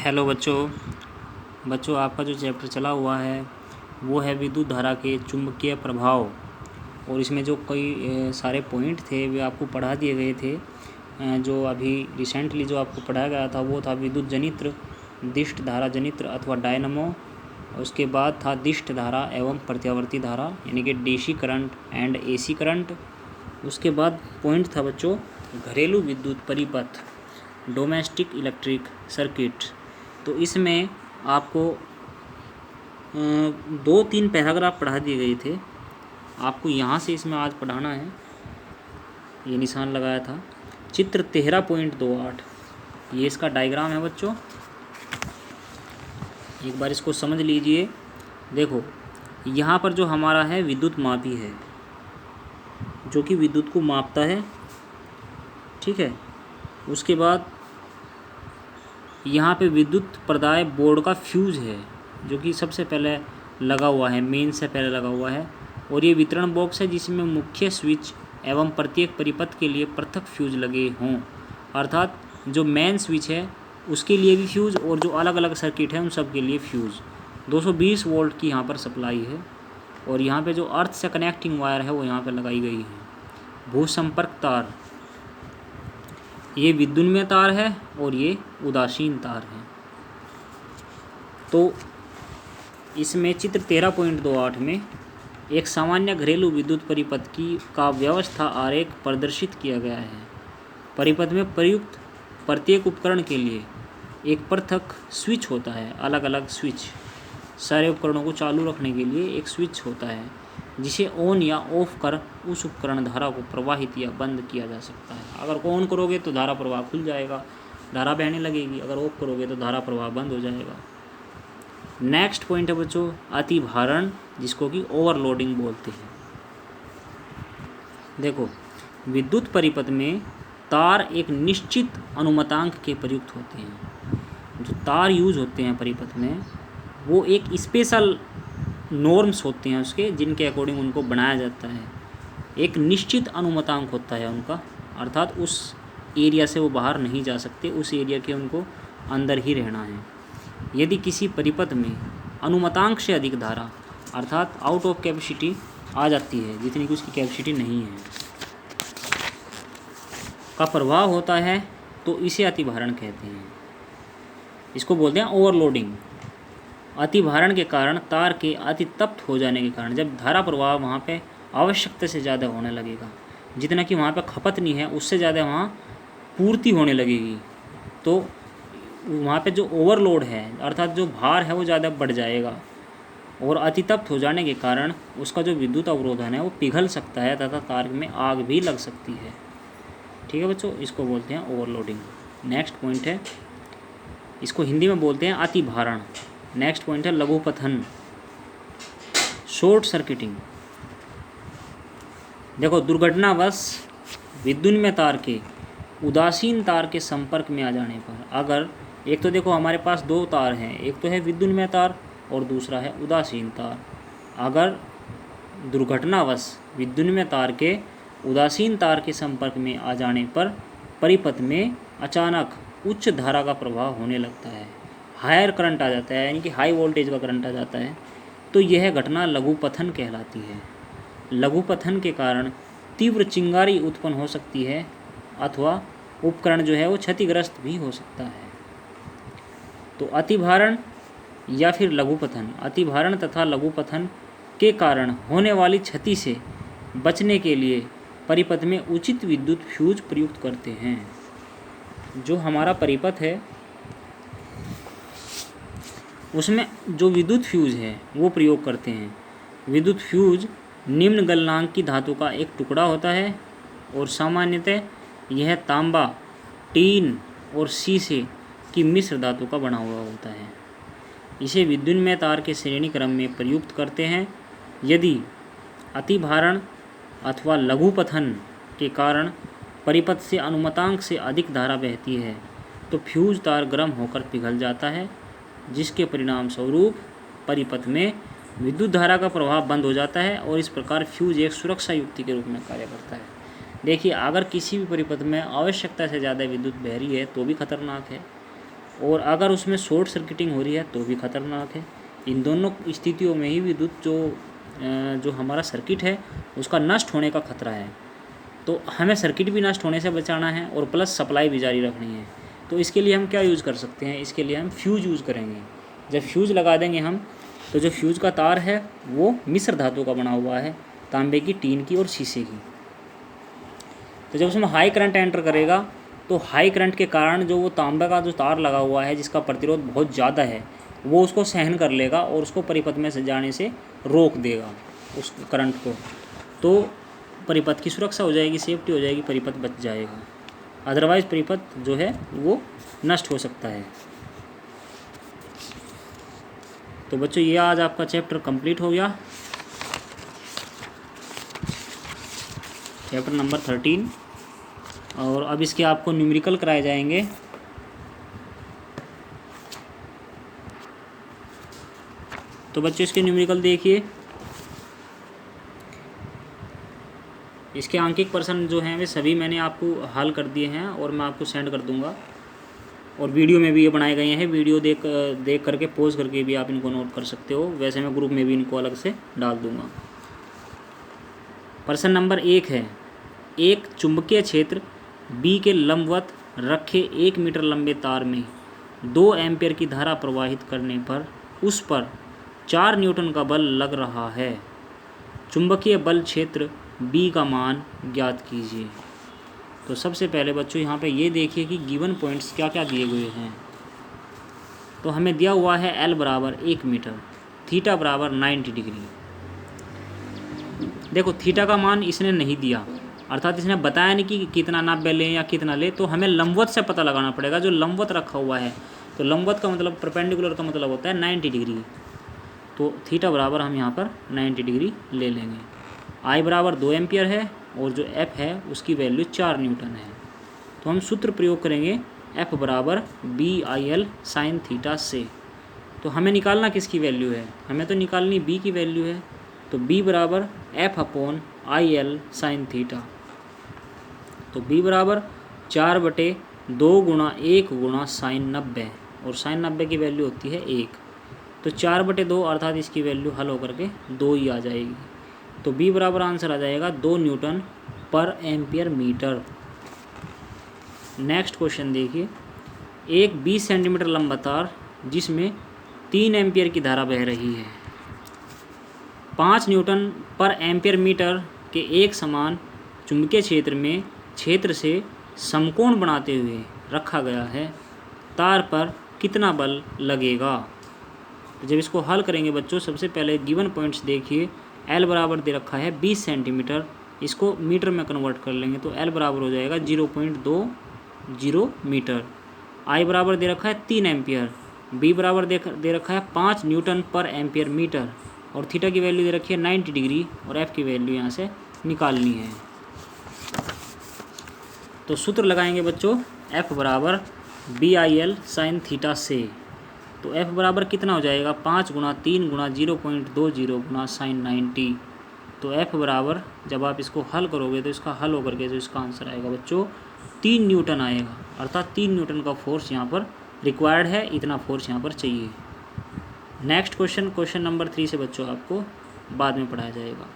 Hello बच्चों आपका जो चैप्टर चला हुआ है वो है विद्युत धारा के चुंबकीय प्रभाव। और इसमें जो कई सारे पॉइंट थे वे आपको पढ़ा दिए गए थे। जो अभी रिसेंटली जो आपको पढ़ाया गया था वो था विद्युत जनित्र, दिष्ट धारा जनित्र अथवा डायनमो। उसके बाद था दिष्ट धारा एवं प्रत्यावर्ती धारा यानी कि DC current and AC current. उसके बाद पॉइंट था बच्चों घरेलू विद्युत परिपथ, डोमेस्टिक इलेक्ट्रिक सर्किट। तो इसमें आपको 2-3 पैराग्राफ पढ़ा दिए गए थे। आपको यहाँ से इसमें आज पढ़ाना है, ये निशान लगाया था चित्र 13.28। ये इसका डायग्राम है बच्चों, एक बार इसको समझ लीजिए। देखो यहाँ पर जो हमारा है विद्युत मापी है जो कि विद्युत को मापता है, ठीक है। उसके बाद यहाँ पे विद्युत प्रदाय बोर्ड का फ्यूज है जो कि सबसे पहले लगा हुआ है, मेन से पहले लगा हुआ है। और ये वितरण बॉक्स है जिसमें मुख्य स्विच एवं प्रत्येक परिपथ के लिए पृथक फ्यूज लगे हों। अर्थात जो मेन स्विच है उसके लिए भी फ्यूज और जो अलग अलग सर्किट है उन सब के लिए फ्यूज। 220 वोल्ट की यहाँ पर सप्लाई है और यहाँ पे जो अर्थ से कनेक्टिंग वायर है वो यहाँ पर लगाई गई है। भूसंपर्क तार, ये विद्युन्मय तार है और ये उदासीन तार है। तो इसमें चित्र 13.28 में एक सामान्य घरेलू विद्युत परिपथ का व्यवस्था आरेख प्रदर्शित किया गया है। परिपथ में प्रयुक्त प्रत्येक उपकरण के लिए एक पृथक स्विच होता है, अलग अलग स्विच। सारे उपकरणों को चालू रखने के लिए एक स्विच होता है जिसे ऑन या ऑफ कर उस उपकरण धारा को प्रवाहित या बंद किया जा सकता है। अगर ऑन करोगे तो धारा प्रवाह खुल जाएगा, धारा बहने लगेगी। अगर ऑफ करोगे तो धारा प्रवाह बंद हो जाएगा। नेक्स्ट पॉइंट है बच्चों अतिभारण, जिसको कि ओवरलोडिंग बोलते हैं। देखो विद्युत परिपथ में तार एक निश्चित अनुमतांक के प्रयुक्त होते हैं। जो तार यूज होते हैं परिपथ में वो एक स्पेशल नॉर्म्स होते हैं उसके, जिनके अकॉर्डिंग उनको बनाया जाता है। एक निश्चित अनुमतांक होता है उनका, अर्थात उस एरिया से वो बाहर नहीं जा सकते, उस एरिया के उनको अंदर ही रहना है। यदि किसी परिपथ में अनुमतांक से अधिक धारा अर्थात आउट ऑफ कैपेसिटी आ जाती है, जितनी कि उसकी कैपेसिटी नहीं है, का प्रभाव होता है तो इसे अतिभारण कहते हैं। इसको बोलते हैं ओवरलोडिंग। अतिभारण के कारण तार के अतितप्त हो जाने के कारण जब धारा प्रवाह वहाँ पे आवश्यकता से ज़्यादा होने लगेगा, जितना कि वहाँ पे खपत नहीं है उससे ज़्यादा वहाँ पूर्ति होने लगेगी, तो वहाँ पे जो ओवरलोड है अर्थात जो भार है वो ज़्यादा बढ़ जाएगा और अतितप्त हो जाने के कारण उसका जो विद्युत अवरोधन है वो पिघल सकता है तथा तार में आग भी लग सकती है। ठीक है बच्चों, इसको बोलते हैं ओवरलोडिंग। नेक्स्ट पॉइंट है, इसको हिंदी में बोलते हैं अतिभारण। नेक्स्ट पॉइंट है लघुपथन, शॉर्ट सर्किटिंग। देखो दुर्घटनावश विद्युन्मय तार के उदासीन तार के संपर्क में आ जाने पर, अगर एक तो देखो हमारे पास 2 तार हैं, एक तो है विद्युन्मय तार और दूसरा है उदासीन तार। अगर दुर्घटनावश विद्युन्मय तार के उदासीन तार के संपर्क में आ जाने पर परिपथ में अचानक उच्च धारा का प्रवाह होने लगता है, हायर करंट आ जाता है, यानी कि हाई वोल्टेज का करंट आ जाता है, तो यह घटना लघुपथन कहलाती है। लघुपथन के कारण तीव्र चिंगारी उत्पन्न हो सकती है अथवा उपकरण जो है वो क्षतिग्रस्त भी हो सकता है। तो अतिभारण या फिर लघुपथन, अतिभारण तथा लघुपथन के कारण होने वाली क्षति से बचने के लिए परिपथ में उचित विद्युत फ्यूज प्रयुक्त करते हैं। जो हमारा परिपथ है उसमें जो विद्युत फ्यूज है वो प्रयोग करते हैं। विद्युत फ्यूज निम्न गलनांक की धातु का एक टुकड़ा होता है और सामान्यतः यह तांबा, टीन और शीशे की मिश्र धातु का बना हुआ होता है। इसे विद्युन्मय तार के श्रेणी क्रम में प्रयुक्त करते हैं। यदि अतिभारण अथवा लघुपथन के कारण परिपथ से अनुमतांक से अधिक धारा बहती है तो फ्यूज तार गर्म होकर पिघल जाता है, जिसके परिणाम स्वरूप परिपथ में विद्युत धारा का प्रवाह बंद हो जाता है और इस प्रकार फ्यूज एक सुरक्षा युक्ति के रूप में कार्य करता है। देखिए अगर किसी भी परिपथ में आवश्यकता से ज़्यादा विद्युत बह रही है तो भी खतरनाक है, और अगर उसमें शॉर्ट सर्किटिंग हो रही है तो भी खतरनाक है। इन दोनों स्थितियों में ही विद्युत जो हमारा सर्किट है उसका नष्ट होने का खतरा है। तो हमें सर्किट भी नष्ट होने से बचाना है और प्लस सप्लाई भी जारी रखनी है। तो इसके लिए हम क्या यूज़ कर सकते हैं, इसके लिए हम फ्यूज़ यूज़ करेंगे। जब फ्यूज़ लगा देंगे हम, तो जो फ्यूज़ का तार है वो मिश्र धातु का बना हुआ है, तांबे की, टीन की और शीशे की। तो जब उसमें हाई करंट एंटर करेगा तो हाई करंट के कारण जो वो तांबे का जो तार लगा हुआ है जिसका प्रतिरोध बहुत ज़्यादा है, वो उसको सहन कर लेगा और उसको परिपथ में से जाने से रोक देगा उस करंट को। तो परिपथ की सुरक्षा हो जाएगी, सेफ्टी हो जाएगी, परिपथ बच जाएगा। अदरवाइज़ परिपथ जो है वो नष्ट हो सकता है। तो बच्चों ये आज आपका चैप्टर कंप्लीट हो गया, चैप्टर नंबर 13। और अब इसके आपको न्यूमेरिकल कराए जाएंगे। तो बच्चों इसके न्यूमेरिकल देखिए, इसके आंकिक प्रश्न जो हैं वे सभी मैंने आपको हल कर दिए हैं और मैं आपको सेंड कर दूंगा। और वीडियो में भी ये बनाए गए हैं, वीडियो देख करके पॉज करके भी आप इनको नोट कर सकते हो। वैसे मैं ग्रुप में भी इनको अलग से डाल दूंगा। प्रश्न नंबर 1 है, एक चुंबकीय क्षेत्र B के लंबवत रखे 1 मीटर लंबे तार में 2 एम्पीयर की धारा प्रवाहित करने पर उस पर 4 न्यूटन का बल लग रहा है। चुंबकीय बल क्षेत्र B का मान ज्ञात कीजिए। तो सबसे पहले बच्चों यहाँ पे ये देखिए कि गिवन पॉइंट्स क्या क्या दिए हुए हैं। तो हमें दिया हुआ है L बराबर 1 मीटर, थीटा बराबर 90 डिग्री। देखो थीटा का मान इसने नहीं दिया, अर्थात इसने बताया नहीं कि कितना नाभ्य लें या कितना ले, तो हमें लंबवत से पता लगाना पड़ेगा। जो लंबवत रखा हुआ है, तो लंबवत का मतलब परपेंडिकुलर का मतलब होता है 90 डिग्री। तो थीटा बराबर हम यहाँ पर 90 डिग्री ले लेंगे। I बराबर 2 एम्पियर है और जो F है उसकी वैल्यू 4 न्यूटन है। तो हम सूत्र प्रयोग करेंगे F बराबर BIL साइन थीटा से। तो हमें निकालना किसकी वैल्यू है, हमें तो निकालनी B की वैल्यू है। तो B बराबर F upon IL sine theta. तो B बराबर 4/2 गुणा 1 गुणा साइन 90, और साइन 90 की वैल्यू होती है 1। तो 4/2 अर्थात इसकी वैल्यू हल होकर के 2 ही आ जाएगी। तो B बराबर आंसर आ जाएगा 2 न्यूटन पर एम्पियर मीटर। नेक्स्ट क्वेश्चन देखिए, एक 20 सेंटीमीटर लंबा तार जिसमें 3 एम्पियर की धारा बह रही है 5 न्यूटन पर एम्पियर मीटर के एक समान चुंबकीय क्षेत्र में क्षेत्र से समकोण बनाते हुए रखा गया है, तार पर कितना बल लगेगा। तो जब इसको हल करेंगे बच्चों, सबसे पहले गिवन पॉइंट्स देखिए। L बराबर दे रखा है 20 सेंटीमीटर, इसको मीटर में कन्वर्ट कर लेंगे तो L बराबर हो जाएगा 0.20 मीटर। I बराबर दे रखा है 3 एम्पियर, B बराबर दे रखा है 5 न्यूटन पर एम्पियर मीटर, और थीटा की वैल्यू दे रखी है 90 डिग्री, और F की वैल्यू यहाँ से निकालनी है। तो सूत्र लगाएंगे बच्चों F बराबर BIL साइन थीटा से। तो F बराबर कितना हो जाएगा, 5 गुणा 3 गुणा 0.20 गुणा साइन 90। तो F बराबर जब आप इसको हल करोगे तो इसका हल होकर के जो इसका आंसर आएगा बच्चों 3 न्यूटन आएगा, अर्थात 3 न्यूटन का फोर्स यहाँ पर रिक्वायर्ड है, इतना फोर्स यहाँ पर चाहिए। नेक्स्ट क्वेश्चन, क्वेश्चन नंबर 3 से बच्चों आपको बाद में पढ़ाया जाएगा।